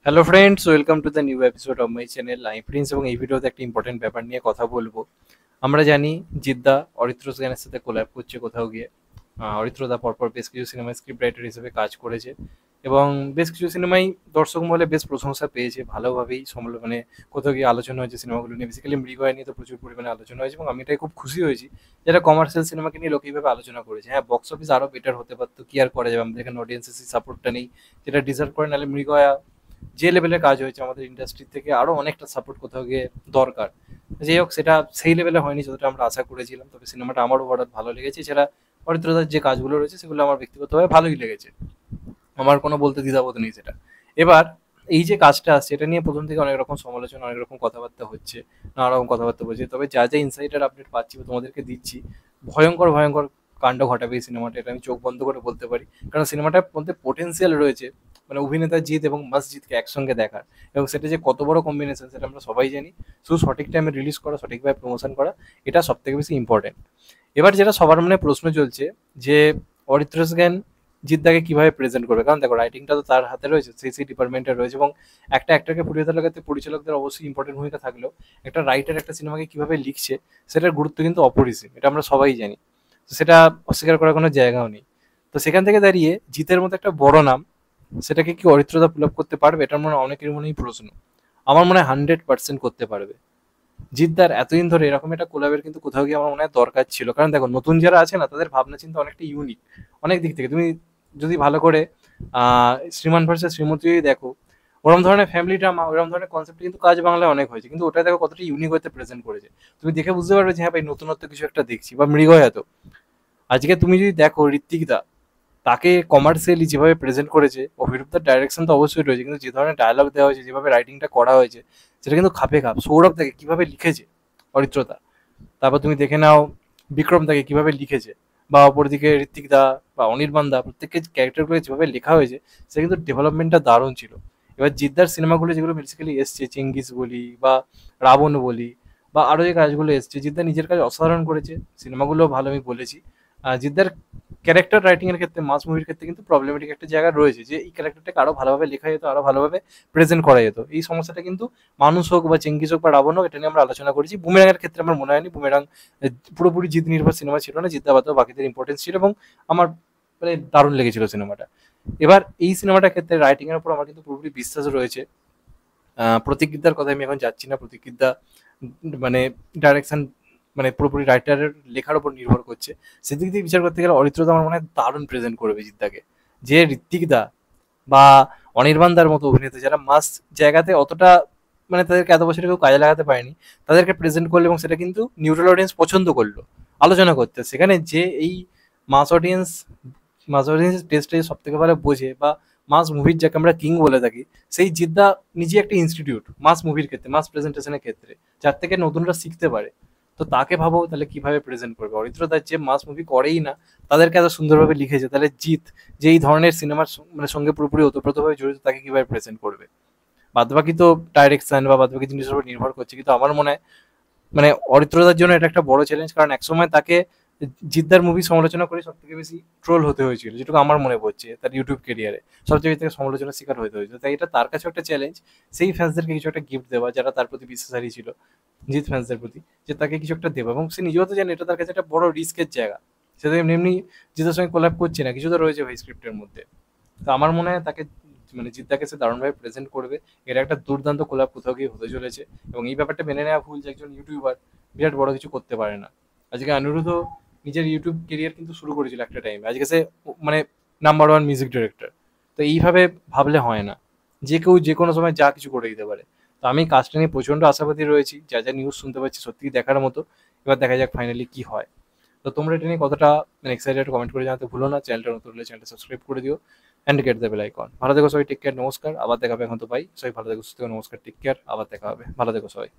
Hello friends, welcome to the new episode of my channel. আমি Prince এবং এই ভিডিওতে একটা ইম্পর্টেন্ট ব্যাপার নিয়ে কথা বলবো। আমরা জানি জিদ্দা অরিত্র সেনের সাথে কোল্যাব করছে কোথাও গিয়ে। অরিত্র দা পরপর বেশ কিছু সিনেমায় স্ক্রিপ্ট রাইটার হিসেবে কাজ করেছে এবং বেশ কিছু সিনেমাই দর্শক মহলে বেশ প্রশংসা পেয়েছে, ভালোভাবেই মানে কোথাও গিয়ে আলোচনা হয়েছে সিনেমাগুলো নিয়ে। বেসিক্যালি মৃগয়া নিয়ে তো প্রচুর পরিমাণে আলোচনা হয়েছে এবং আমি এটাই খুব খুশি হয়েছি যেটা কমার্শিয়াল সিনেমাকে নিয়ে লোক এইভাবে আলোচনা করেছে। হ্যাঁ, বক্স অফিস আরও বেটার হতে পারতো, কি আর করা যাবে, আমাদের এখানে অডিয়েন্সের সেই সাপোর্টটা নেই যেটা ডিজার্ভ করে। নাহলে মৃগয়া যে লেভেলের কাজ হয়েছে আমাদের ইন্ডাস্ট্রি থেকে আরো অনেকটা সাপোর্ট কোথাও গিয়ে দরকার। যাই হোক, সেটা সেই লেভেলে হয়নি যতটা আমরা আশা করেছিলাম, তবে সিনেমাটা আমার ওভারঅল ভালো লেগেছে। এছাড়া অরিত্রদার যে কাজগুলো রয়েছে সেগুলো আমার ব্যক্তিগতভাবে ভালোই লেগেছে, আমার কোনো বলতে দ্বিধাবোধ নেই সেটা। এবার এই যে কাজটা আসছে এটা নিয়ে প্রথম থেকে অনেক রকম সমালোচনা, অনেক রকম কথাবার্তা হচ্ছে, নানা রকম কথাবার্তা বলছে, তবে যা যা ইনসাইডার আপডেট পাচ্ছি বা তোমাদেরকে দিচ্ছি, ভয়ঙ্কর ভয়ঙ্কর কাণ্ড ঘটাবে এই সিনেমাটা, এটা আমি চোখ বন্ধ করে বলতে পারি। কারণ সিনেমাটার মধ্যে পোটেন্সিয়াল রয়েছে, মানে অভিনেতা জিৎ এবং মসজিদকে একসঙ্গে দেখার, এবং সেটা যে কত বড় কম্বিনেশন সেটা আমরা সবাই জানি। শুধু সঠিক টাইমে রিলিজ করা, সঠিকভাবে প্রমোশন করা, এটা সব থেকে বেশি ইম্পর্টেন্ট। এবার যেটা সবার মনে প্রশ্ন চলছে যে অরিত্রস জ্ঞান জিদ্দাকে কিভাবে প্রেজেন্ট করবে, কারণ দেখো রাইটিংটা তো তার হাতে রয়েছে, সেই ডিপার্টমেন্টে রয়েছে, এবং একটা অ্যাক্টরকে ফুটিয়ে তোলার ক্ষেত্রে পরিচালকদের অবশ্যই ইম্পর্টেন্ট ভূমিকা থাকলেও একটা রাইটার একটা সিনেমাকে কিভাবে লিখছে সেটার গুরুত্ব কিন্তু অপরিসীম, এটা আমরা সবাই জানি। তো সেটা অস্বীকার করার কোনো জায়গাও নেই। তো সেখান থেকে দাঁড়িয়ে জিতের মতো একটা বড় নাম, সেটাকে কি অরিত্রদা পুল আপ করতে পারবে, এটার মনে হয় অনেকের মনেই প্রশ্ন। আমার মনে হয় 100% করতে পারবে। জিদ্দার এতদিন ধরে এরকম একটা কোলাবের কিন্তু কোথাও গিয়ে আমার মনে হয় দরকার ছিল, কারণ দেখো নতুন যারা আছে না তাদের ভাবনা চিন্তা অনেকটা ইউনিক অনেক দিক থেকে। তুমি যদি ভালো করে শ্রীমান ভার্সেস শ্রীমতী দেখো, ওরম ধরনের ফ্যামিলি ড্রামা, ওরম ধরনের কনসেপ্ট কিন্তু কাজ বাংলায় অনেক হয়েছে, কিন্তু ওটা দেখো কতটা ইউনিক হতে প্রেজেন্ট করেছে। তুমি দেখে বুঝতে পারবে যে হ্যাঁ ভাই, নতুনত্ব কিছু একটা দেখছি। বা মৃগয়া তো আজকে তুমি যদি দেখো ঋত্বিক দা তাকে কমার্শিয়ালি যেভাবে প্রেজেন্ট করেছে, অভিরূপদার ডাইরেকশন তো অবশ্যই রয়েছে, কিন্তু যে ধরনের ডায়লগ দেওয়া হয়েছে, যেভাবে রাইটিংটা করা হয়েছে, সেটা কিন্তু খাপে খাপ। সৌরভ তাকে কিভাবে লিখেছে অরিত্রতা, তারপর তুমি দেখে নাও বিক্রম তাকে কিভাবে লিখেছে, বা অপরদিকে ঋত্বিক দা বা অনির্বাণ দা, প্রত্যেকের ক্যারেক্টারগুলো যেভাবে লেখা হয়েছে সেটা কিন্তু ডেভেলপমেন্টটা দারুণ ছিল। এবার জিদ্দার সিনেমাগুলো যেগুলো বেসিক্যালি এসছে, চেঙ্গিস বলি বা রাবণ বলি বা আরও যে কাজগুলো এসছে, জিদ্দা নিজের কাজ অসাধারণ করেছে, সিনেমাগুলো ভালো আমি বলেছি। জিদ্দার ক্যারেক্টার রাইটিং এর ক্ষেত্রে, মাস মুভির ক্ষেত্রে কিন্তু প্রবলেমেটিক একটা জায়গা রয়েছে, যে এই ক্যারেক্টারটাকে আরো ভালোভাবে লেখা যেত, আরো ভালোভাবে প্রেজেন্ট করা যেত। এই সমস্যাটা কিন্তু মানুষ হোক বা চেঙ্গিস হোক বা রাবণ হোক, এটা নিয়ে আমরা আলোচনা করেছি। বুমেরাং এর ক্ষেত্রে আমার মনে হয়নি বুমেরাং পুরোপুরি জিদ নির্ভর সিনেমা ছিল না, জিদ্দাবাদ বাকিদের ইম্পর্টেন্স ছিল, এবং আমার মানে দারুণ লেগেছিল সিনেমাটা। এবার এই সিনেমাটার ক্ষেত্রে রাইটিং এর উপর আমার কিন্তু পুরোপুরি বিশ্বাস রয়েছে। প্রতীকবিদ্যার কথা আমি এখন যাচ্ছি না, প্রতীকবিদ্যা মানে ডাইরেকশন মানে পুরোপুরি রাইটারের লেখার উপর নির্ভর করছে। সেদিক দিয়ে বিচার করতে গেলে অরিত্রদা আমার মনে হয় দারুণ প্রেজেন্ট করবে জিদ্দাকে। যে ঋত্বিকদা বা অনির্বাণদার মতো অভিনেতা যারা মাস জায়গাতে অতটা মানে তাদেরকে এত বছরে কেউ কাজে লাগাতে পারেনি, তাদেরকে প্রেজেন্ট করলো এবং সেটা কিন্তু নিউট্রাল অডিয়েন্স পছন্দ করলো আলোচনা করতে। সেখানে যে এই মাস অডিয়েন্স মাস অডিয়েন্স টেস্টে সব থেকে ভালো বোঝে, বা মাস মুভির যাকে আমরা কিং বলে থাকি, সেই জিদ্দা নিজে একটা ইনস্টিটিউট মাস মুভির ক্ষেত্রে, মাস প্রেজেন্টেশনের ক্ষেত্রে, যার থেকে নতুনরা শিখতে পারে। তো তাকে ভাবো তাহলে কিভাবে প্রেজেন্ট করবে। অরিত্র দাস যে মাস মুভি করেই না, তাদেরকে এত সুন্দরভাবে লিখেছে, তাহলে জিৎ যে এই ধরনের সিনেমার মানে সঙ্গে পুরোপুরি ওতপ্রোতভাবে জড়িত, তাকে কিভাবে প্রেজেন্ট করবে। বাদবাকি তো ডাইরেকশন বা বাদবাকি জিনিসের উপর নির্ভর করছে, কিন্তু আমার মনে হয় মানে অরিত্রদার জন্য এটা একটা বড় চ্যালেঞ্জ, কারণ একসময় তাকে জিদ্দার মুভি সমালোচনা করে সব থেকে বেশি ট্রোল হতে হয়েছিল, যেটুকু আমার মনে পড়ছে তার ইউটিউব কেরিয়ারে সবচেয়ে বেশি থেকে সমালোচনার শিকার হতে হয়েছিল। তাই এটা তার কাছে একটা চ্যালেঞ্জ, সেই ফ্যান্সদেরকে কিছু একটা গিফট দেওয়া যারা তার প্রতি বিশ্বাসী ছিল, জিৎ ফ্যান্সদের প্রতি, যে তাকে কিছু একটা দেবো। এবং সে নিজেও তো জানে এটা তার কাছে একটা বড় রিস্কের জায়গা। সে তো এমনি এমনি জিতের সঙ্গে কোলাপ করছে না, কিছু তো রয়েছে ভাই স্ক্রিপ্টের মধ্যে। তো আমার মনে হয় তাকে মানে জিদ্দাকে সে দারুণভাবে প্রেজেন্ট করবে। এটা একটা দুর্দান্ত কোলাপ কোথাও গিয়ে হতে চলেছে, এবং এই ব্যাপারটা মেনে নেওয়া ভুল যে একজন ইউটিউবার বিরাট বড় কিছু করতে পারে না। আজকে অনিরুদ্ধ নিজের ইউটিউব কেরিয়ার কিন্তু শুরু করেছিল একটা টাইমে, আজকে সে মানে নাম্বার 1 মিউজিক ডিরেক্টর। তো এইভাবে ভাবলে হয় না, যে কেউ যে কোনো সময় যা কিছু করে দিতে পারে। তো আমি কাজটা নিয়ে প্রচন্ড আশাবাদী রয়েছি, যা যা নিউজ শুনতে পাচ্ছি সত্যি দেখার মতো। এবার দেখা যাক ফাইনালি কি হয়। তো তোমরা এটা নিয়ে কতটা মানে এক্সাইটেড, কমেন্ট করে জানাতে ভুলো না। চ্যানেলটা নতুন হলে চ্যানেলটা সাবস্ক্রাইব করে দিও and get the bell icon. ভালো থেকো সবাই, টেক কেয়ার, নমস্কার, আবার দেখা হবে। এখন তো বাই, সবাই ভালো থেকো, সুস্থ থেকো, নমস্কার, টেক কেয়ার, আবার দেখা হবে, ভালো থেকো সবাই।